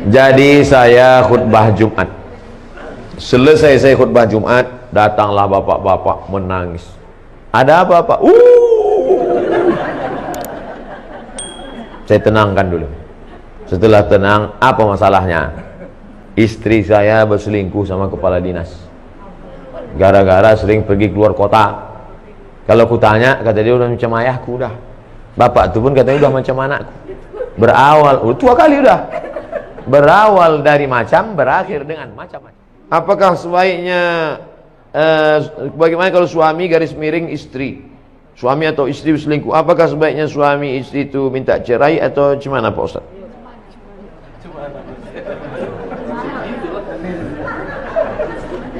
Jadi saya khutbah Jumat. Selesai saya khutbah Jumat, datanglah bapak-bapak menangis. Ada apa, Pak? Saya tenangkan dulu. Setelah tenang, apa masalahnya? Istri saya berselingkuh sama kepala dinas. Gara-gara sering pergi keluar kota. Kalau kutanya, kata dia udah macam ayahku udah. Bapak itu pun katanya udah macam anakku. Berawal, tua kali udah. Berawal dari macam, berakhir dengan macam-macam. Apakah sebaiknya bagaimana kalau suami garis miring istri? Suami atau istri selingkuh, apakah sebaiknya suami istri itu minta cerai atau gimana Pak Ustaz?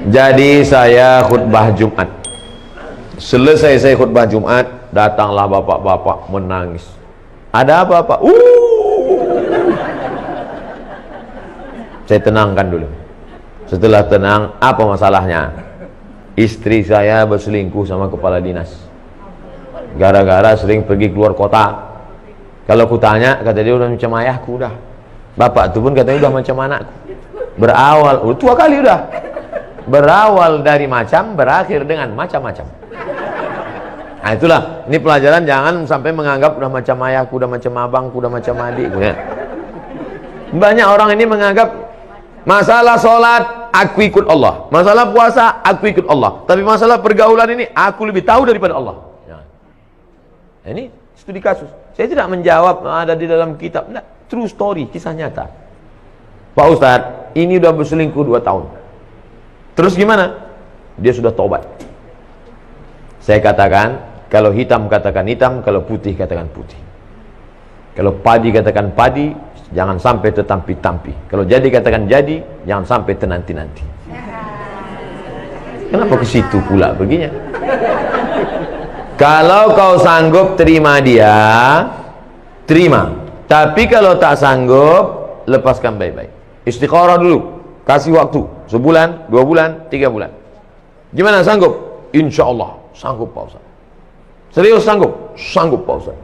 Jadi saya khutbah Jumat. Selesai saya khutbah Jumat, datanglah bapak-bapak menangis. Ada apa, Pak? Saya tenangkan dulu. Setelah tenang, apa masalahnya? Istri saya berselingkuh sama kepala dinas. Gara-gara sering pergi keluar kota. Kalau kutanya, kata dia udah macam ayahku udah. Bapak itu pun katanya udah macam anakku. Berawal, tua kali udah. Berawal dari macam, berakhir dengan macam-macam. Nah itulah, ini pelajaran jangan sampai menganggap udah macam ayahku, udah macam abangku, udah macam adikku ya. Banyak orang ini menganggap masalah sholat, aku ikut Allah. Masalah puasa, aku ikut Allah. Tapi masalah pergaulan ini, aku lebih tahu daripada Allah. Ya. Ini studi kasus. Saya tidak menjawab ada di dalam kitab. Tidak. True story, kisah nyata. Pak Ustadz, ini udah berselingkuh 2 tahun. Terus gimana? Dia sudah tobat. Saya katakan, kalau hitam katakan hitam, kalau putih katakan putih. Kalau padi katakan padi, jangan sampai tetampi-tampi. Kalau jadi katakan jadi, jangan sampai tenanti-nanti. Kenapa ke situ pula begini? Kalau kau sanggup terima dia, terima. Tapi kalau tak sanggup, lepaskan baik-baik. Istikharah dulu, kasih waktu sebulan, 2 bulan, 3 bulan. Gimana sanggup? Insya Allah sanggup Pak Ustaz. Serius sanggup? Sanggup Pak Ustaz.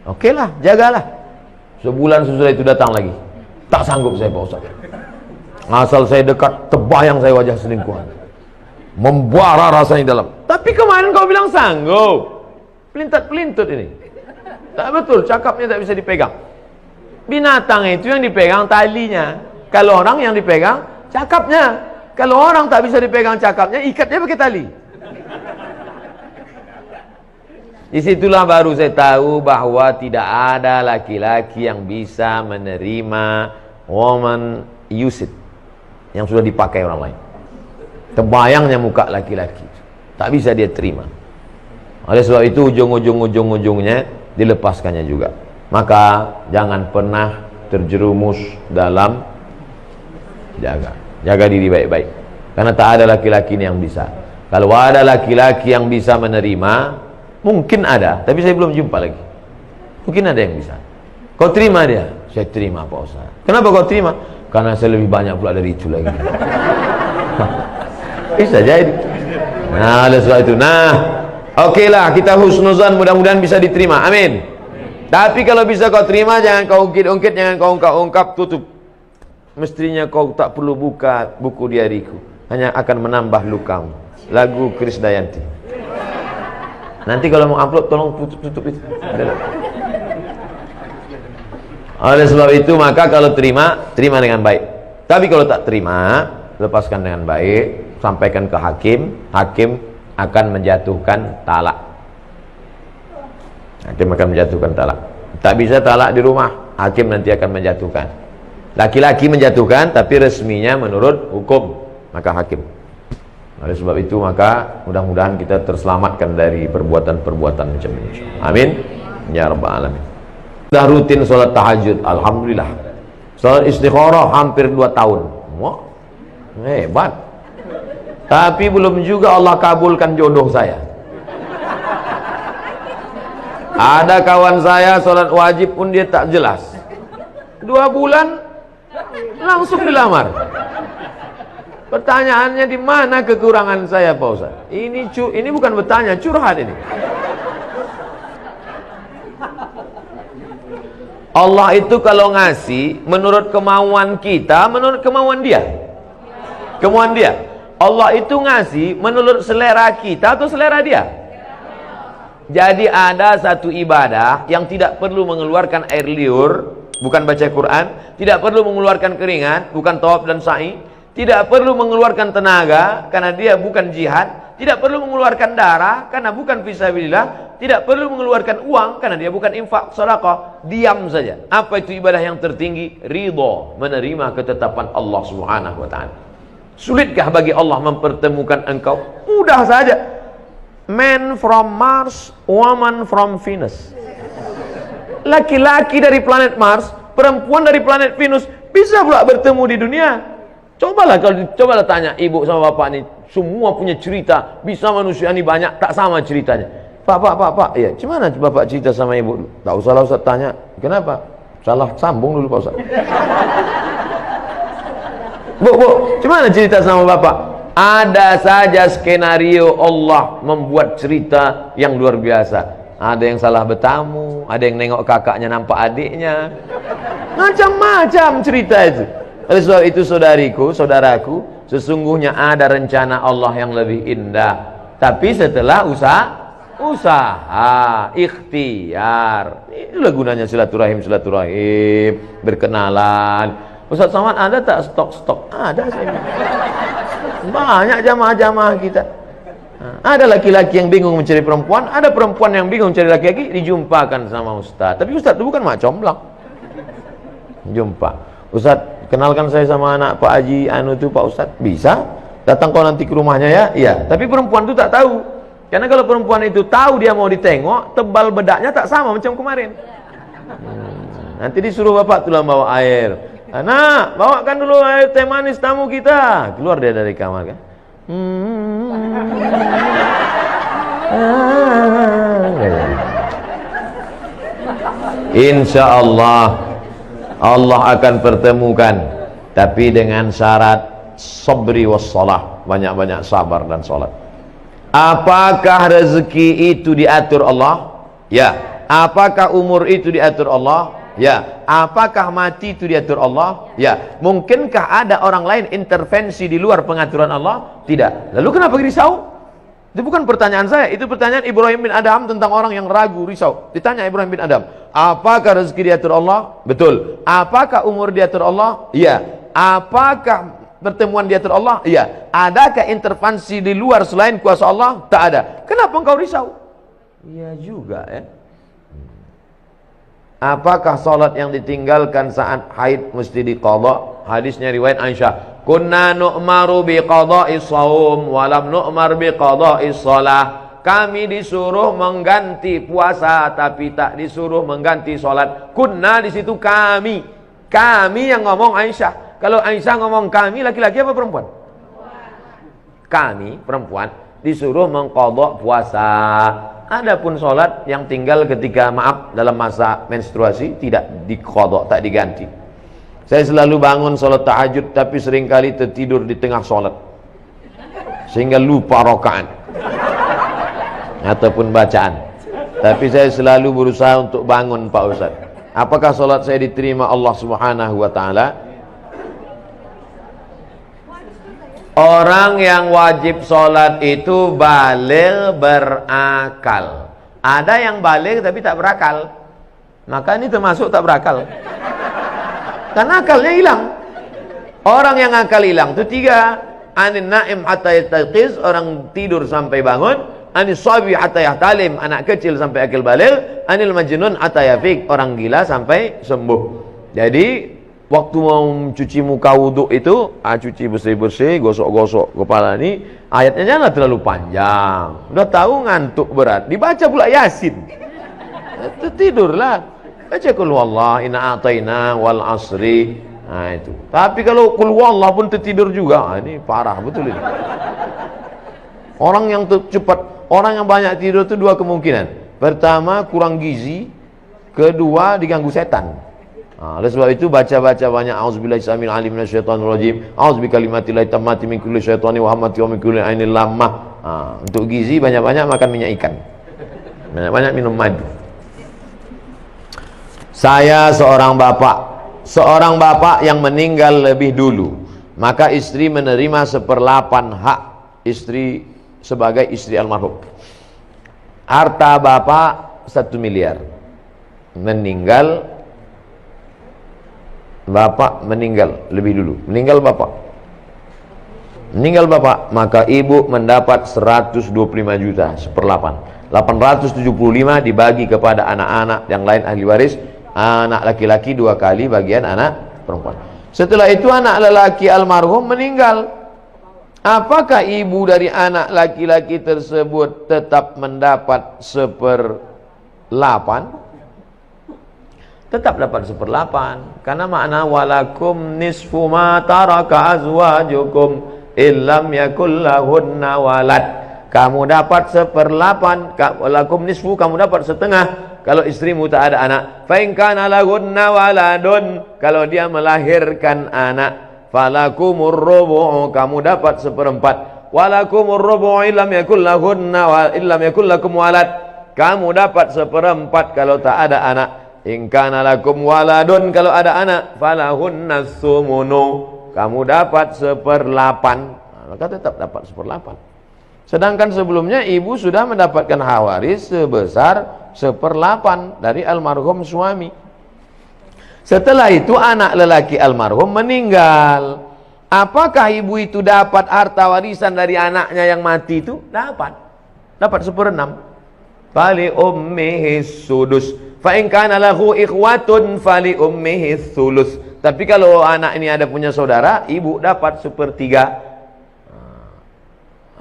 Oke lah, jagalah. Sebulan sesudah itu datang lagi. Tak sanggup saya Pak Ustaz. Asal saya dekat, terbayang saya wajah selingkuhan. Membara rasanya dalam. Tapi kemarin kau bilang sanggup. Pelintat-pelintut ini. Tak betul, cakapnya tak bisa dipegang. Binatang itu yang dipegang talinya. Kalau orang yang dipegang cakapnya. Kalau orang tak bisa dipegang cakapnya, ikatnya pakai tali. Disitulah baru saya tahu bahwa tidak ada laki-laki yang bisa menerima woman use it yang sudah dipakai orang lain. Terbayangnya muka laki-laki, tak bisa dia terima. Oleh sebab itu ujung-ujungnya dilepaskannya juga. Maka jangan pernah terjerumus dalam jaga diri baik-baik. Karena tak ada laki-laki yang bisa. Kalau ada laki-laki yang bisa menerima, mungkin ada, tapi saya belum jumpa lagi. Mungkin ada yang bisa. Kau terima dia? Saya terima Pak Ustaz. Kenapa kau terima? Karena saya lebih banyak pula dari itu lagi. Bisa jadi. Nah, oleh sebab itu. Nah, oke lah, kita husnuzan, mudah-mudahan bisa diterima. Amin. Tapi kalau bisa kau terima, jangan kau ungkit-ungkit, jangan kau ungkap-ungkap, tutup. Mestinya kau tak perlu buka buku diariku, hanya akan menambah lukamu. Lagu Krisdayanti. Nanti kalau mau upload tolong tutup itu. Oleh sebab itu maka kalau terima dengan baik. Tapi kalau tak terima, lepaskan dengan baik, sampaikan ke hakim. Hakim akan menjatuhkan talak. Hakim akan menjatuhkan talak. Tak bisa talak di rumah, hakim nanti akan menjatuhkan. Laki-laki menjatuhkan, tapi resminya menurut hukum, maka hakim. Oleh sebab itu maka mudah-mudahan kita terselamatkan dari perbuatan-perbuatan macam ini. Amin ya rabbal alamin. Sudah rutin sholat tahajud, alhamdulillah. Sholat istikharah hampir 2 tahun. Wah, hebat. Tapi belum juga Allah kabulkan jodoh saya. Ada kawan saya sholat wajib pun dia tak jelas. 2 bulan langsung dilamar. Pertanyaannya di mana kekurangan saya Pak Ustaz? Ini bukan bertanya, curhat ini. Allah itu kalau ngasih menurut kemauan kita, menurut kemauan dia. Kemauan dia. Allah itu ngasih menurut selera kita atau selera dia. Jadi ada satu ibadah yang tidak perlu mengeluarkan air liur, bukan baca Quran, tidak perlu mengeluarkan keringat, bukan tawaf dan sa'i, tidak perlu mengeluarkan tenaga karena dia bukan jihad, tidak perlu mengeluarkan darah karena bukan fisabilillah, tidak perlu mengeluarkan uang karena dia bukan infak sedekah. Diam saja. Apa itu ibadah yang tertinggi? Ridha, menerima ketetapan Allah Subhanahu wa taala. Sulitkah bagi Allah mempertemukan engkau? Mudah saja. Man from Mars, woman from Venus. Laki-laki dari planet Mars, perempuan dari planet Venus, bisa pula bertemu di dunia. Cobalah tanya ibu sama bapak nih, semua punya cerita, bisa manusia ini banyak, tak sama ceritanya. Pak, ya, gimana bapak cerita sama ibu? Tak usah Ustaz tanya, kenapa? Salah sambung dulu Pak Ustaz. Bu, gimana cerita sama bapak? Ada saja skenario Allah membuat cerita yang luar biasa. Ada yang salah bertamu, ada yang nengok kakaknya nampak adiknya, macam-macam cerita itu. Oleh sebab itu saudaraku, sesungguhnya ada rencana Allah yang lebih indah. Tapi setelah usaha, ikhtiar. Itulah gunanya silaturahim, berkenalan. Ustaz Somad, ada tak stok? Ada saya. Banyak jamaah-jamaah kita. Ada laki-laki yang bingung mencari perempuan, ada perempuan yang bingung mencari laki-laki, dijumpakan sama Ustaz. Tapi Ustaz itu bukan mak comblang. Jumpa. Ustaz, kenalkan saya sama anak Pak Haji anu itu Pak Ustaz. Bisa? Datang kau nanti ke rumahnya ya? Iya. Tapi perempuan itu tak tahu. Karena kalau perempuan itu tahu dia mau ditengok, tebal bedaknya tak sama macam kemarin. Nanti disuruh bapak tulang bawa air. Anak, bawakan dulu air teh manis tamu kita. Keluar dia dari kamar kan. Insya Allah Allah akan pertemukan, tapi dengan syarat sabri wassalah, banyak-banyak sabar dan salat. Apakah rezeki itu diatur Allah? Ya. Apakah umur itu diatur Allah? Ya. Apakah mati itu diatur Allah? Ya. Mungkinkah ada orang lain intervensi di luar pengaturan Allah? Tidak. Lalu kenapa risau? Itu bukan pertanyaan saya, itu pertanyaan Ibrahim bin Adham tentang orang yang ragu, risau. Ditanya Ibrahim bin Adham, apakah rezeki diatur Allah? Betul. Apakah umur diatur Allah? Iya. Apakah pertemuan diatur Allah? Iya. Adakah intervensi di luar selain kuasa Allah? Tak ada. Kenapa engkau risau? Iya juga ya. Apakah salat yang ditinggalkan saat haid mesti diqadha? Hadisnya riwayat Aisyah. Kunna nu'maru biqadha'is shaum wa lam nu'mar biqadha'is shalah. Kami disuruh mengganti puasa tapi tak disuruh mengganti salat. Kunna di situ kami. Kami yang ngomong Aisyah. Kalau Aisyah ngomong kami, laki-laki apa perempuan? Kami perempuan disuruh mengqadha puasa. Adapun sholat yang tinggal ketika dalam masa menstruasi tidak diqadha, tak diganti. Saya selalu bangun sholat tahajud tapi seringkali tertidur di tengah sholat sehingga lupa rakaat ataupun bacaan. Tapi saya selalu berusaha untuk bangun Pak Ustaz. Apakah sholat saya diterima Allah Subhanahu wa taala? Orang yang wajib sholat itu baligh berakal. Ada yang baligh tapi tak berakal, maka ini termasuk tak berakal. Karena akalnya hilang. Orang yang akal hilang itu tiga. Anin naim hatta yastayqiz, orang tidur sampai bangun. Anis sabi hatta yahtalim, anak kecil sampai akil baligh. Anil majnun hatta yafiq, orang gila sampai sembuh. Jadi waktu mau cuci muka wudhu itu, cuci bersih-bersih, gosok-gosok kepala ini, ayatnya jangan terlalu panjang. Udah tahu ngantuk berat, dibaca pula Yasin. Tidurlah. Baca qul huwallah, inna a'taina wal asri. Nah itu. Tapi kalau qul huwallah pun tertidur juga, ini parah betul ini. Orang yang cepat, orang yang banyak tidur itu dua kemungkinan. Pertama, kurang gizi. Kedua, diganggu setan. Oleh sebab itu baca-baca banyak auzubillahi samil alim minasyaitonir rajim, auzubikalimatillahi tammati min kulli syaitani wa hamati wa min kulli ainil lammah. Untuk gizi banyak-banyak makan minyak ikan. Banyak-banyak minum madu. Saya seorang bapak yang meninggal lebih dulu, maka istri menerima 1/8 hak istri sebagai istri almarhum. Harta bapak 1 miliar. Bapak meninggal lebih dulu. Meninggal bapak, maka ibu mendapat 125 juta, 1/8. 875 dibagi kepada anak-anak yang lain ahli waris. Anak laki-laki 2 kali bagian anak perempuan. Setelah itu anak lelaki almarhum meninggal. Apakah ibu dari anak laki-laki tersebut tetap mendapat 1/8? Tetap dapat 1/8, karena makna walakum nisfu ma taraka azwajukum illam yakul lahunna walad. Kamu dapat 1/8, walakum nisfu, kamu dapat setengah kalau istrimu tak ada anak. Fa in kana lahunna waladun, kalau dia melahirkan anak, falakumur rubu', kamu dapat 1/4. Walakumur rubu' illam yakul lahunna illam yakul lakum walad, kamu dapat 1/4 kalau tak ada anak. In kana lakum waladun, kalau ada anak, falahunna sumunu, kamu dapat 1/8. Maka tetap dapat 1/8. Sedangkan sebelumnya ibu sudah mendapatkan hak waris sebesar 1/8 dari almarhum suami. Setelah itu anak lelaki almarhum meninggal. Apakah ibu itu dapat harta warisan dari anaknya yang mati itu? Dapat 1/6. Fali ummihi sudus. Fa in kana lahu ikhwatun fali ummihi sulus. Tapi kalau anak ini ada punya saudara, ibu dapat 1/3.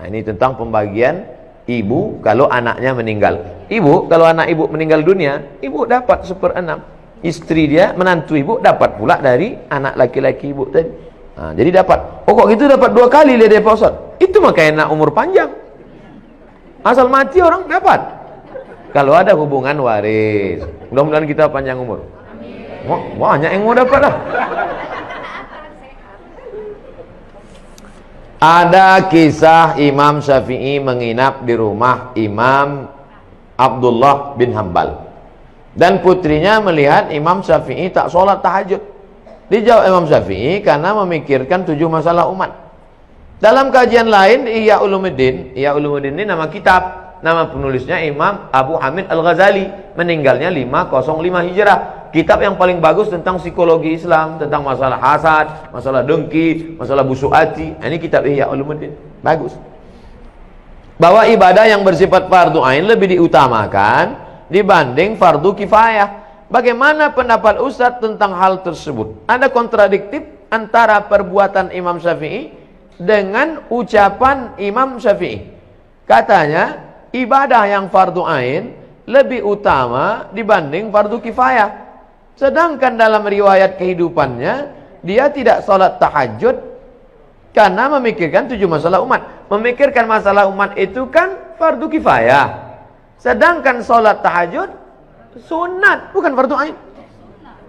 Nah, ini tentang pembagian ibu kalau anaknya meninggal. Ibu kalau anak ibu meninggal dunia, ibu dapat 1/6. Istri dia, menantu ibu, dapat pula dari anak laki-laki ibu tadi. Nah, jadi dapat. Oh kok gitu dapat 2 kali dia Pak Ustaz? Itu makanya umur panjang. Asal mati orang dapat. Kalau ada hubungan waris. Mudah-mudahan kita panjang umur. Wah, banyak yang mau dapat lah. Ada kisah Imam Syafi'i menginap di rumah Imam Abdullah bin Hambal, dan putrinya melihat Imam Syafi'i tak sholat tahajud. Dijawab Imam Syafi'i karena memikirkan 7 masalah umat. Dalam kajian lain Ihya Ulumuddin ini nama kitab, nama penulisnya Imam Abu Hamid Al-Ghazali, meninggalnya 505 Hijrah. Kitab yang paling bagus tentang psikologi Islam, tentang masalah hasad, masalah dengki, masalah busuk hati. Ini kitab Ihya Ulumuddin, bagus. Bahwa ibadah yang bersifat fardu ain lebih diutamakan dibanding fardu kifayah. Bagaimana pendapat Ustadz tentang hal tersebut? Ada kontradiktif antara perbuatan Imam Syafi'i dengan ucapan Imam Syafi'i. Katanya ibadah yang fardu ain lebih utama dibanding fardu kifayah. Sedangkan dalam riwayat kehidupannya, dia tidak sholat tahajud karena memikirkan 7 masalah umat. Memikirkan masalah umat itu kan fardu kifayah. Sedangkan sholat tahajud sunat, bukan fardu ain.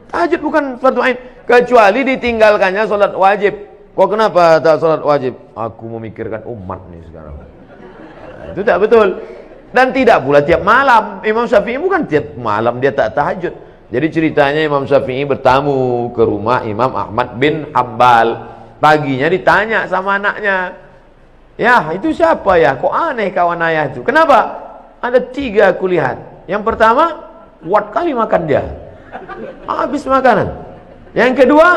Tahajud bukan fardu ain, kecuali ditinggalkannya sholat wajib. Kok kenapa tak sholat wajib? Aku memikirkan umat nih sekarang. Nah, itu tak betul. Dan tidak pula tiap malam. Imam Syafi'i bukan tiap malam dia tak tahajud. Jadi ceritanya Imam Syafi'i bertamu ke rumah Imam Ahmad bin Hambal. Paginya ditanya sama anaknya, ya itu siapa ya? Kok aneh kawan ayah itu? Kenapa? Ada 3 aku lihat. Yang pertama, kuat kali makan dia, habis makanan. Yang kedua,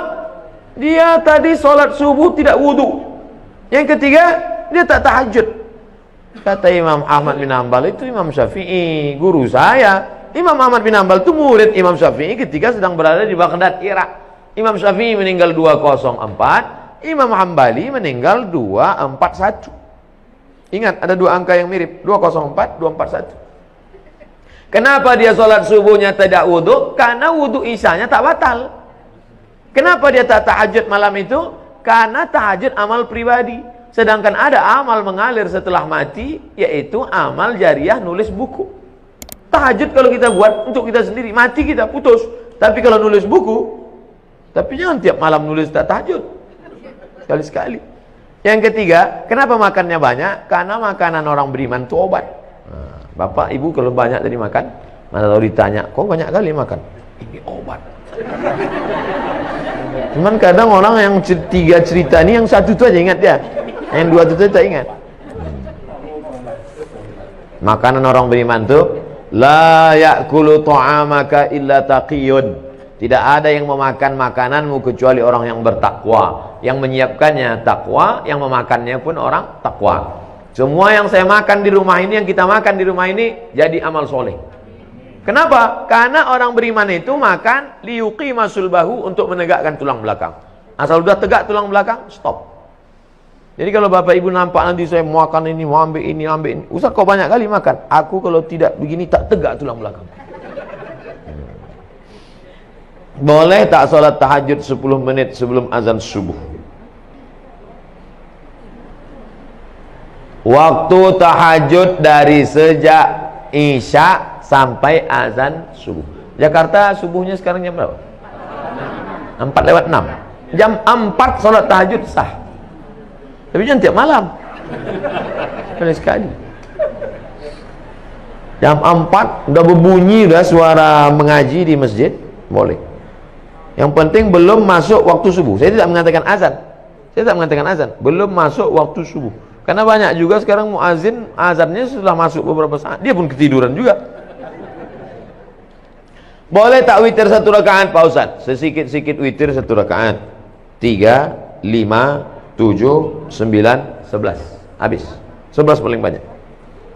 dia tadi sholat subuh tidak wudhu. Yang ketiga, dia tak tahajud. Kata Imam Ahmad bin Hambal, itu Imam Syafi'i, guru saya. Imam Ahmad bin Hambal itu murid Imam Syafi'i ketika sedang berada di Baghdad, Irak. Imam Syafi'i meninggal 204, Imam Hambali meninggal 241. Ingat, ada 2 angka yang mirip, 204, 241. Kenapa dia sholat subuhnya tidak wudhu? Karena wudhu isyanya tak batal. Kenapa dia tak tahajud malam itu? Karena tahajud amal pribadi. Sedangkan ada amal mengalir setelah mati, yaitu amal jariah nulis buku. Tahajud kalau kita buat untuk kita sendiri, mati kita putus. Tapi kalau nulis buku, tapi jangan tiap malam nulis tak tahajud, sekali-sekali. Yang ketiga, kenapa makannya banyak? Karena makanan orang beriman itu obat. Nah, bapak ibu kalau banyak tadi makan, mana tahu ditanya, kok banyak kali makan? ini obat. Cuman kadang orang yang tiga cerita ini yang satu tu aja ingat dia, yang dua tu tak ingat. Makanan orang beriman tu la ya'kulu ta'amaka illa taqiyun. Tidak ada yang memakan makananmu kecuali orang yang bertakwa. Yang menyiapkannya takwa, yang memakannya pun orang takwa. Semua yang saya makan di rumah ini, yang kita makan di rumah ini jadi amal soleh. Kenapa? Karena orang beriman itu makan liyuqima sulbahu, untuk menegakkan tulang belakang. Asal udah tegak tulang belakang, stop. Jadi kalau bapak ibu nampak nanti saya makan ini, mau ambil ini, usah kau banyak kali makan. Aku kalau tidak begini tak tegak tulang belakang. Boleh tak salat tahajud 10 menit sebelum azan subuh? Waktu tahajud dari sejak isya sampai azan subuh. Jakarta subuhnya sekarang jam berapa? 4:06. Jam 4 salat tahajud sah. Tapi jangan tiap malam. Sekali. Jam 4 udah berbunyi, udah suara mengaji di masjid, boleh. Yang penting belum masuk waktu subuh. Saya tidak mengatakan azan. Belum masuk waktu subuh. Karena banyak juga sekarang muazin azannya sudah masuk beberapa saat, dia pun ketiduran juga. Boleh tak witir 1 rakaat Pak Ustaz? Sesikit-sikit witir 1 rakaat. 3, 5, 7, 9, 11. Habis. 11 paling banyak.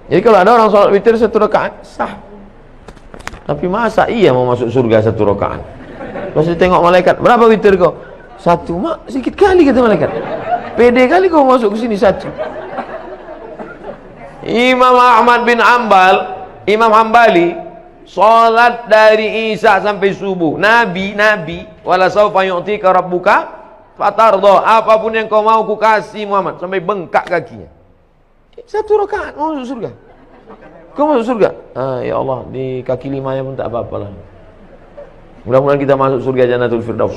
Jadi kalau ada orang sholat witir 1 rakaat, sah. Tapi masa iya mau masuk surga 1 rakaat? Pas tengok malaikat, berapa witir kau? 1, mak, sedikit kali kata malaikat. Pede kali kau masuk ke sini 1. Imam Ahmad bin Ambal, Imam Hambali, sholat dari isya sampai subuh. Nabi, wala saufa yu'tika rabbuka fatardo, apapun yang kau mau ku kasih Muhammad, sampai bengkak kakinya. 1 rakaat mau masuk surga. Kau masuk surga? Ya Allah, di kaki 5-nya pun tak apa-apa lah. Mudah-mudahan kita masuk surga Jannatul Firdaus.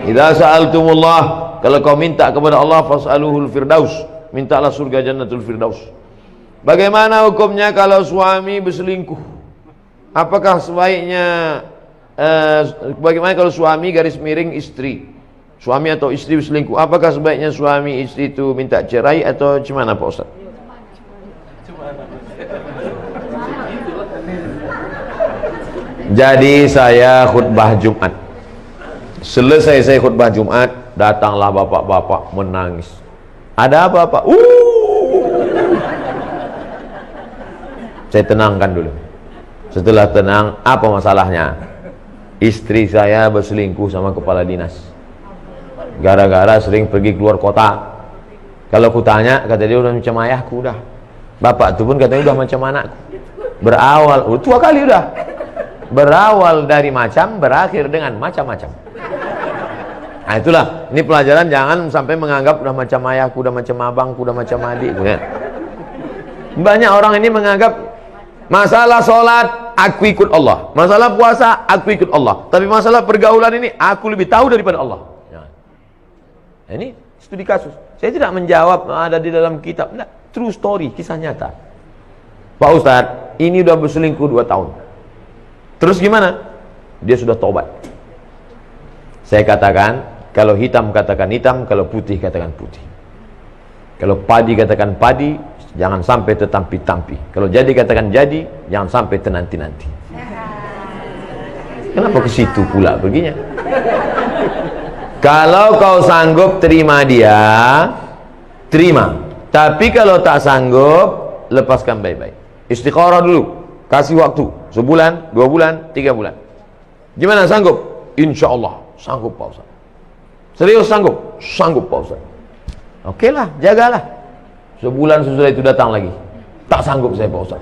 Idza sa'altumullah, kalau kau minta kepada Allah, fas'aluhul firdaus, mintalah surga Jannatul Firdaus. Bagaimana hukumnya kalau suami berselingkuh? Apakah sebaiknya bagaimana kalau suami garis miring istri? Suami atau istri berselingkuh, apakah sebaiknya suami istri itu minta cerai atau gimana Pak Ustaz? Jadi saya khutbah Jumat. Selesai saya khutbah Jumat, datanglah bapak-bapak menangis. Ada apa Pak? Saya tenangkan dulu. Setelah tenang, apa masalahnya? Istri saya berselingkuh sama kepala dinas. Gara-gara sering pergi keluar kota. Kalau ku tanya, kata dia udah macam ayahku udah. Bapak itu pun katanya udah macam anakku. Berawal, tua kali udah. Berawal dari macam, berakhir dengan macam-macam. Nah itulah, ini pelajaran, jangan sampai menganggap udah macam ayahku, udah macam abangku, udah macam adikku ya. Banyak orang ini menganggap masalah sholat aku ikut Allah, masalah puasa aku ikut Allah, tapi masalah pergaulan ini aku lebih tahu daripada Allah. Nah, ini studi kasus. Saya tidak menjawab ada di dalam kitab, enggak, true story, kisah nyata. Pak Ustadz, ini udah berselingkuh 2 tahun. Terus gimana? Dia sudah tobat. Saya katakan, kalau hitam katakan hitam, kalau putih katakan putih. Kalau padi katakan padi, jangan sampai tetampi-tampi. Kalau jadi katakan jadi, jangan sampai tenanti-nanti. Kenapa ke situ pula perginya? Kalau kau sanggup terima dia, terima. Tapi kalau tak sanggup, lepaskan baik-baik. Istikharah dulu, kasih waktu 1 bulan, 2 bulan, 3 bulan. Gimana sanggup? Insya Allah sanggup Pak Ustaz. Serius sanggup? Sanggup Pak Ustaz. Oke lah, jagalah. Sebulan sesudah itu datang lagi, tak sanggup saya Pak Ustaz.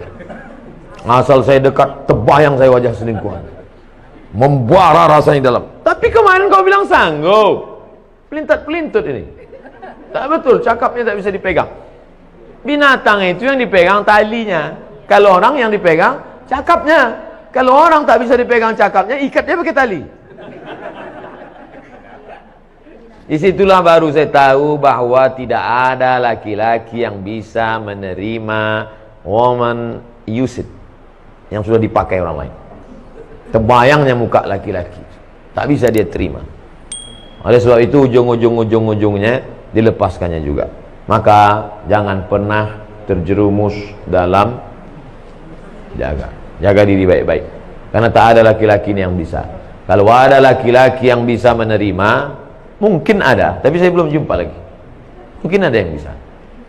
Asal saya dekat, terbayang saya wajah selingkuhan, membara rasanya dalam. Tapi kemarin kau bilang sanggup. Pelintat-pelintut ini. Tak betul, cakapnya tak bisa dipegang. Binatang itu yang dipegang talinya. Kalau orang yang dipegang cakapnya. Kalau orang tak bisa dipegang cakapnya, ikat dia pakai tali. Disitulah baru saya tahu bahwa tidak ada laki-laki yang bisa menerima woman used yang sudah dipakai orang lain. Kebayangnya muka laki-laki, tak bisa dia terima. Oleh sebab itu ujung-ujungnya dilepaskannya juga. Maka jangan pernah terjerumus dalam jaga diri baik-baik, karena tak ada laki-laki yang bisa. Kalau ada laki-laki yang bisa menerima, mungkin ada, tapi saya belum jumpa lagi. Mungkin ada yang bisa.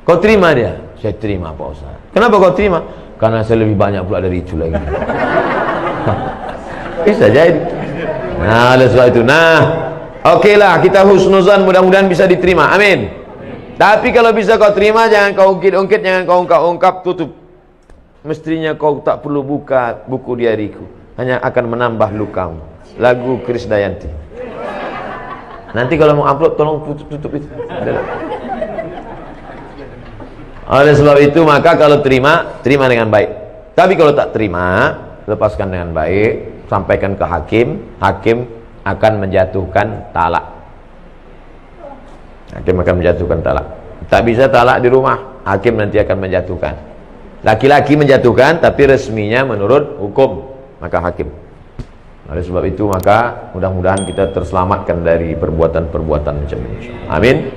Kau terima dia? Saya terima Pak Ustaz. Kenapa kau terima? Karena saya lebih banyak pula dari itu lagi. Bisa jadi. Nah, oleh sebab itu, okeylah, kita husnuzan, mudah-mudahan bisa diterima. Amin. Tapi kalau bisa kau terima, jangan kau ungkit-ungkit, jangan kau ungkap-ungkap, tutup. Mestinya kau tak perlu buka buku diariku, hanya akan menambah lukamu. Lagu Krisdayanti. Nanti kalau mau upload, tolong tutup itu. Oleh sebab itu, maka kalau terima dengan baik. Tapi kalau tak terima, lepaskan dengan baik, sampaikan ke hakim. Hakim akan menjatuhkan talak. Hakim akan menjatuhkan talak. Tak bisa talak di rumah, hakim nanti akan menjatuhkan. Laki-laki menjatuhkan, tapi resminya menurut hukum, maka hakim. Oleh sebab itu, maka mudah-mudahan kita terselamatkan dari perbuatan-perbuatan macam ini. Amin.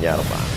Ya Rabbal.